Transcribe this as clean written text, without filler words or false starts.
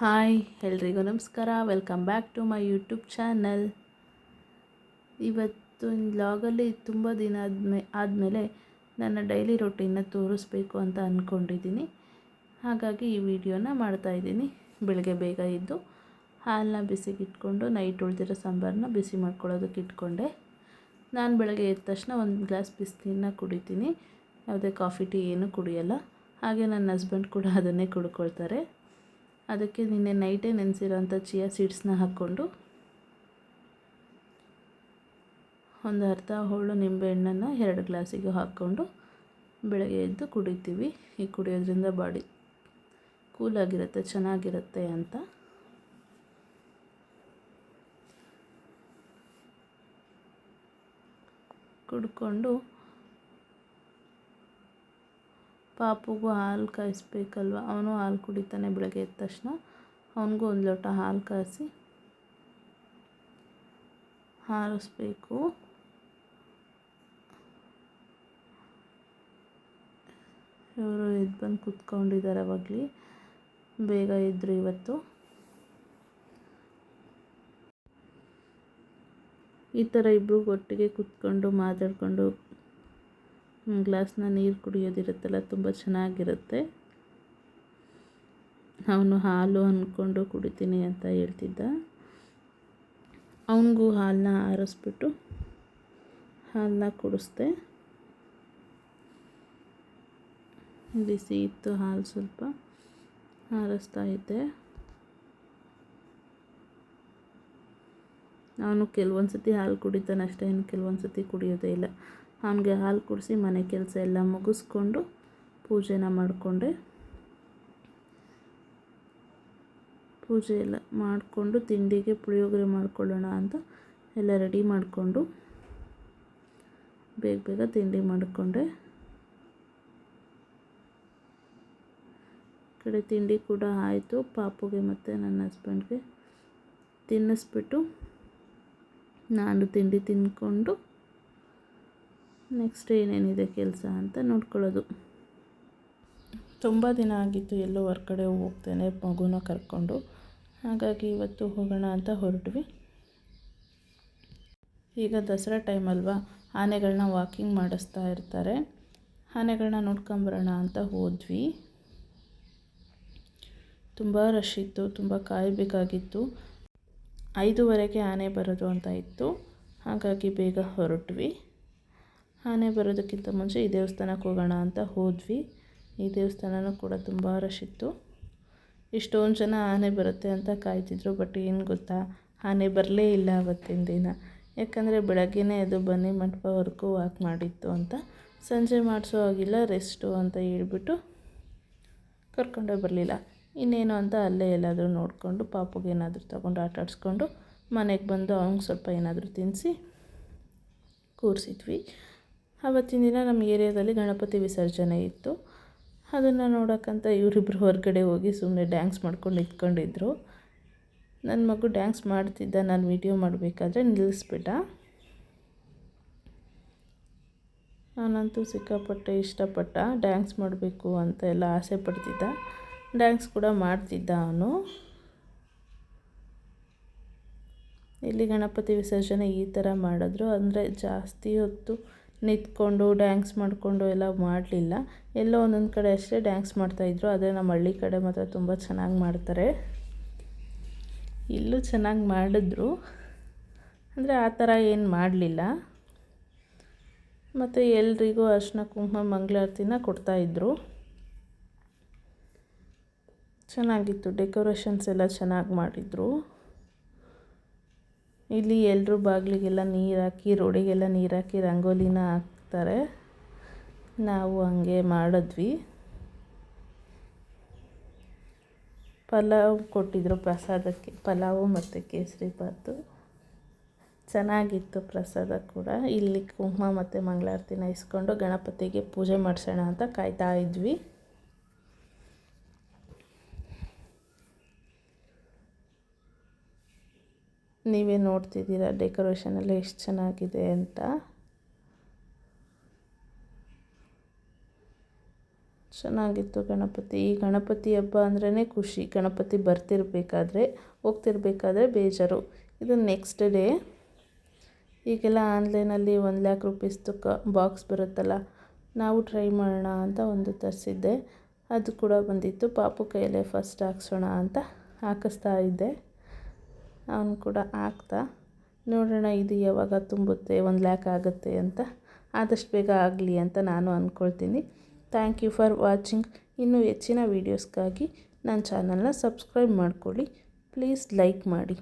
Hi ಎಲ್ರಿಗೂ ನಮಸ್ಕಾರ. Welcome back to my YouTube channel. ಇವತ್ತು ವ್ಲಾಗಲ್ಲಿ ತುಂಬ ದಿನ ಆದಮೇಲೆ ನನ್ನ ಡೈಲಿ ರೊಟೀನ್ನ ತೋರಿಸ್ಬೇಕು ಅಂತ ಅಂದ್ಕೊಂಡಿದ್ದೀನಿ. ಹಾಗಾಗಿ ಈ ವಿಡಿಯೋನ ಮಾಡ್ತಾಯಿದ್ದೀನಿ. ಬೆಳಗ್ಗೆ ಬೇಗ ಇದ್ದು ಹಾಲನ್ನ ಬಿಸಿಗೆ ಇಟ್ಕೊಂಡು ನೈಟ್ ಉಳಿದಿರೋ ಸಾಂಬಾರನ್ನ ಬಿಸಿ ಮಾಡ್ಕೊಳ್ಳೋದಕ್ಕೆ ಇಟ್ಕೊಂಡೆ. ನಾನು ಬೆಳಗ್ಗೆ ಎದ್ದ ತಕ್ಷಣ ಒಂದು ಗ್ಲಾಸ್ ಬಿಸಿನೀರನ್ನ ಕುಡಿತೀನಿ. ಯಾವುದೇ ಕಾಫಿ ಟೀ ಏನೂ ಕುಡಿಯೋಲ್ಲ. ಹಾಗೆ ನನ್ನ ಹಸ್ಬೆಂಡ್ ಕೂಡ ಅದನ್ನೇ ಕುಡ್ಕೊಳ್ತಾರೆ. ಅದಕ್ಕೆ ನಿನ್ನೆ ನೈಟೇ ನೆನೆಸಿರೋಂಥ ಚಿಯಾ ಸೀಡ್ಸ್ನ ಹಾಕ್ಕೊಂಡು ಒಂದು ಅರ್ಧ ಹೋಳು ನಿಂಬೆಹಣ್ಣನ್ನು 2 ಗ್ಲಾಸಿಗೆ ಹಾಕ್ಕೊಂಡು ಬೆಳಗ್ಗೆ ಎದ್ದು ಕುಡಿತೀವಿ. ಈ ಕುಡಿಯೋದ್ರಿಂದ ಬಾಡಿ ಕೂಲಾಗಿರುತ್ತೆ, ಚೆನ್ನಾಗಿರುತ್ತೆ ಅಂತ. ಕುಡ್ಕೊಂಡು ಪಾಪುಗೂ ಹಾಲು ಕಾಯಿಸ್ಬೇಕಲ್ವ, ಅವನು ಹಾಲು ಕುಡಿತಾನೆ. ಬೆಳಗ್ಗೆ ಎದ್ದ ತಕ್ಷಣ ಅವನಿಗೂ ಒಂದು ಲೋಟ ಹಾಲು ಕಾಯಿಸಿ ಹಾರಿಸ್ಬೇಕು. ಇವರು ಎದ್ದು ಬಂದು ಕೂತ್ಕೊಂಡಿದ್ದಾರೆ. ಅವಾಗಲೇ ಬೇಗ ಇದ್ದರು ಇವತ್ತು. ಈ ಥರ ಇಬ್ಬರು ಒಟ್ಟಿಗೆ ಕೂತ್ಕೊಂಡು ಮಾತಾಡಿಕೊಂಡು ಗ್ಲಾಸ್ನ ನೀರು ಕುಡಿಯೋದಿರುತ್ತಲ್ಲ, ತುಂಬ ಚೆನ್ನಾಗಿರುತ್ತೆ. ಅವನು ಹಾಲು ಅಂದ್ಕೊಂಡು ಕುಡಿತೀನಿ ಅಂತ ಹೇಳ್ತಿದ್ದ. ಅವನಿಗೂ ಹಾಲನ್ನ ಆರಿಸ್ಬಿಟ್ಟು ಹಾಲನ್ನ ಕುಡಿಸ್ದೆ. ಬಿಸಿ ಇತ್ತು ಹಾಲು, ಸ್ವಲ್ಪ ಆರಿಸ್ತಾ ಇದ್ದೆ. ಅವನು ಕೆಲವೊಂದು ಸತಿ ಹಾಲು ಕುಡಿತಾನೆ ಅಷ್ಟೇ, ಇನ್ನು ಕೆಲವೊಂದು ಸತಿ ಕುಡಿಯೋದೇ ಇಲ್ಲ. ಅವನಿಗೆ ಹಾಲು ಕುಡಿಸಿ ಮನೆ ಕೆಲಸ ಎಲ್ಲ ಮುಗಿಸ್ಕೊಂಡು ಪೂಜೆನ ಮಾಡಿಕೊಂಡೆ. ಪೂಜೆ ಎಲ್ಲ ಮಾಡಿಕೊಂಡು ತಿಂಡಿಗೆ ಪುಳಿಯೋಗರೆ ಮಾಡ್ಕೊಳ್ಳೋಣ ಅಂತ ಎಲ್ಲ ರೆಡಿ ಮಾಡಿಕೊಂಡು ಬೇಗ ಬೇಗ ತಿಂಡಿ ಮಾಡಿಕೊಂಡೆ. ಕಡೆ ತಿಂಡಿ ಕೂಡ ಆಯಿತು. ಪಾಪುಗೆ ಮತ್ತು ನನ್ನ ಹಸ್ಬೆಂಡ್ಗೆ ತಿನ್ನಿಸ್ಬಿಟ್ಟು ನಾನು ತಿಂಡಿ ತಿಂದ್ಕೊಂಡು ನೆಕ್ಸ್ಟ್ ಏನೇನಿದೆ ಕೆಲಸ ಅಂತ ನೋಡ್ಕೊಳ್ಳೋದು. ತುಂಬ ದಿನ ಆಗಿತ್ತು ಎಲ್ಲೋ ಹೊರ್ಗಡೆ ಹೋಗ್ತೇನೆ ಮಗುನ ಕರ್ಕೊಂಡು. ಹಾಗಾಗಿ ಇವತ್ತು ಹೋಗೋಣ ಅಂತ ಹೊರಟ್ವಿ. ಈಗ ದಸರಾ ಟೈಮ್ ಅಲ್ವಾ, ಆನೆಗಳನ್ನ ವಾಕಿಂಗ್ ಮಾಡಿಸ್ತಾ ಇರ್ತಾರೆ. ಆನೆಗಳನ್ನ ನೋಡ್ಕೊಂಬರೋಣ ಅಂತ ಹೋದ್ವಿ. ತುಂಬ ರಶ್ ಇತ್ತು, ತುಂಬ ಕಾಯಬೇಕಾಗಿತ್ತು. 5:30ಗೆ ಆನೆ ಬರೋದು ಅಂತ ಇತ್ತು. ಹಾಗಾಗಿ ಬೇಗ ಹೊರಟ್ವಿ. ಆನೆ ಬರೋದಕ್ಕಿಂತ ಮುಂಚೆ ಈ ದೇವಸ್ಥಾನಕ್ಕೆ ಹೋಗೋಣ ಅಂತ ಹೋದ್ವಿ. ಈ ದೇವಸ್ಥಾನನೂ ಕೂಡ ತುಂಬ ರಶ್ ಇತ್ತು. ಇಷ್ಟೊಂದು ಜನ ಆನೆ ಬರುತ್ತೆ ಅಂತ ಕಾಯ್ತಿದ್ರು. ಬಟ್ ಏನು ಗೊತ್ತಾ, ಆನೆ ಬರಲೇ ಇಲ್ಲ ಅವತ್ತಿನ ದಿನ. ಯಾಕಂದರೆ ಬೆಳಗ್ಗೆನೇ ಅದು ಬನ್ನಿ ಮಂಟಪವರೆಗೂ ವಾಕ್ ಮಾಡಿತ್ತು ಅಂತ. ಸಂಜೆ ಮಾಡಿಸೋ ಆಗಿಲ್ಲ, ರೆಸ್ಟು ಅಂತ ಹೇಳ್ಬಿಟ್ಟು ಕರ್ಕೊಂಡೇ ಬರಲಿಲ್ಲ. ಇನ್ನೇನು ಅಂತ ಅಲ್ಲೇ ಎಲ್ಲಾದರೂ ನೋಡಿಕೊಂಡು ಪಾಪುಗೆ ಏನಾದರೂ ತೊಗೊಂಡು ಆಟಾಡಿಸ್ಕೊಂಡು ಮನೆಗೆ ಬಂದು ಅವ್ನಿಗೆ ಸ್ವಲ್ಪ ಏನಾದರೂ ತಿನ್ನಿಸಿ ಕೂರಿಸಿದ್ವಿ. ಆವತ್ತಿನ ದಿನ ನಮ್ಮ ಏರಿಯಾದಲ್ಲಿ ಗಣಪತಿ ವಿಸರ್ಜನೆ ಇತ್ತು. ಅದನ್ನು ನೋಡೋಕ್ಕಂತ ಇವರಿಬ್ಬರು ಹೊರಗಡೆ ಹೋಗಿ ಸುಮ್ಮನೆ ಡ್ಯಾನ್ಸ್ ಮಾಡ್ಕೊಂಡು ನಿಂತ್ಕೊಂಡಿದ್ರು. ನನ್ನ ಮಗು ಡ್ಯಾನ್ಸ್ ಮಾಡ್ತಿದ್ದ, ನಾನು ವಿಡಿಯೋ ಮಾಡಬೇಕಾದ್ರೆ ನಿಲ್ಲಿಸ್ಬಿಟ್ಟ. ಅವನಂತೂ ಸಿಕ್ಕಾಪಟ್ಟೆ ಇಷ್ಟಪಟ್ಟ, ಡ್ಯಾನ್ಸ್ ಮಾಡಬೇಕು ಅಂತ ಎಲ್ಲ ಆಸೆ ಪಡ್ತಿದ್ದ. ಡ್ಯಾನ್ಸ್ ಕೂಡ ಮಾಡ್ತಿದ್ದ ಅವನು. ಇಲ್ಲಿ ಗಣಪತಿ ವಿಸರ್ಜನೆ ಈ ಥರ ಮಾಡಿದ್ರು. ಅಂದರೆ ಜಾಸ್ತಿ ಹೊತ್ತು ನಿಂತ್ಕೊಂಡು ಡ್ಯಾನ್ಸ್ ಮಾಡಿಕೊಂಡು ಎಲ್ಲ ಮಾಡಲಿಲ್ಲ. ಎಲ್ಲೋ ಒಂದೊಂದು ಕಡೆ ಅಷ್ಟೇ ಡ್ಯಾನ್ಸ್ ಮಾಡ್ತಾಯಿದ್ರು. ಆದರೆ ನಮ್ಮ ಹಳ್ಳಿ ಕಡೆ ಮಾತ್ರ ತುಂಬ ಚೆನ್ನಾಗಿ ಮಾಡ್ತಾರೆ. ಇಲ್ಲೂ ಚೆನ್ನಾಗಿ ಮಾಡಿದ್ರು, ಅಂದರೆ ಆ ಥರ ಏನು ಮಾಡಲಿಲ್ಲ. ಮತ್ತು ಎಲ್ರಿಗೂ ಅರಿಶಿನ ಕುಂಕುಮ ಮಂಗಳಾರತಿನ ಕೊಡ್ತಾಯಿದ್ರು. ಚೆನ್ನಾಗಿತ್ತು, ಡೆಕೋರೇಷನ್ಸ್ ಎಲ್ಲ ಚೆನ್ನಾಗಿ ಮಾಡಿದರು. ಇಲ್ಲಿ ಎಲ್ಲರೂ ಬಾಗಿಲಿಗೆಲ್ಲ ನೀರು ಹಾಕಿ, ರೋಡಿಗೆಲ್ಲ ನೀರು ಹಾಕಿ ರಂಗೋಲಿನ ಹಾಕ್ತಾರೆ. ನಾವು ಹಂಗೆ ಮಾಡಿದ್ವಿ. ಪಲಾವ್ ಕೊಟ್ಟಿದ್ದರು ಪ್ರಸಾದಕ್ಕೆ, ಪಲಾವು ಮತ್ತು ಕೇಸರಿ ಬಾತು ಚೆನ್ನಾಗಿತ್ತು. ಪ್ರಸಾದ ಕೂಡ ಇಲ್ಲಿ ಕುಂಕುಮ ಮತ್ತು ಮಂಗಳಾರತಿನ ಇಸ್ಕೊಂಡು ಗಣಪತಿಗೆ ಪೂಜೆ ಮಾಡಿಸೋಣ ಅಂತ ಕಾಯ್ತಾ ಇದ್ವಿ. ನೀವೇ ನೋಡ್ತಿದ್ದೀರಾ ಡೆಕೋರೇಷನ್ ಎಲ್ಲ ಎಷ್ಟು ಚೆನ್ನಾಗಿದೆ ಅಂತ. ಚೆನ್ನಾಗಿತ್ತು ಗಣಪತಿ. ಈ ಗಣಪತಿ ಹಬ್ಬ ಅಂದ್ರೇ ಖುಷಿ. ಗಣಪತಿ ಬರ್ತಿರಬೇಕಾದ್ರೆ ಹೋಗ್ತಿರ್ಬೇಕಾದ್ರೆ ಬೇಜಾರು. ಇದು ನೆಕ್ಸ್ಟ್ ಡೇ. ಈಗೆಲ್ಲ ಆನ್ಲೈನಲ್ಲಿ 1,00,000 ರೂಪೀಸ್ದು ಬಾಕ್ಸ್ ಬರುತ್ತಲ್ಲ, ನಾವು ಟ್ರೈ ಮಾಡೋಣ ಅಂತ ಒಂದು ತರಿಸಿದ್ದೆ. ಅದು ಕೂಡ ಬಂದಿತ್ತು. ಪಾಪು ಕೈಯಲ್ಲೇ ಫಸ್ಟ್ ಹಾಕ್ಸೋಣ ಅಂತ ಹಾಕಿಸ್ತಾ ಇದ್ದೆ. ಅವನು ಕೂಡ ಹಾಕ್ತಾ. ನೋಡೋಣ ಇದು ಯಾವಾಗ ತುಂಬುತ್ತೆ, 1,00,000 ಆಗುತ್ತೆ ಅಂತ. ಆದಷ್ಟು ಬೇಗ ಆಗಲಿ ಅಂತ ನಾನು ಅಂದ್ಕೊಳ್ತೀನಿ. Thank you for watching. ಇನ್ನೂ ಹೆಚ್ಚಿನ ವೀಡಿಯೋಸ್ಗಾಗಿ ನನ್ನ ಚಾನಲ್ನ ಸಬ್ಸ್ಕ್ರೈಬ್ ಮಾಡ್ಕೊಳ್ಳಿ. ಪ್ಲೀಸ್ ಲೈಕ್ ಮಾಡಿ.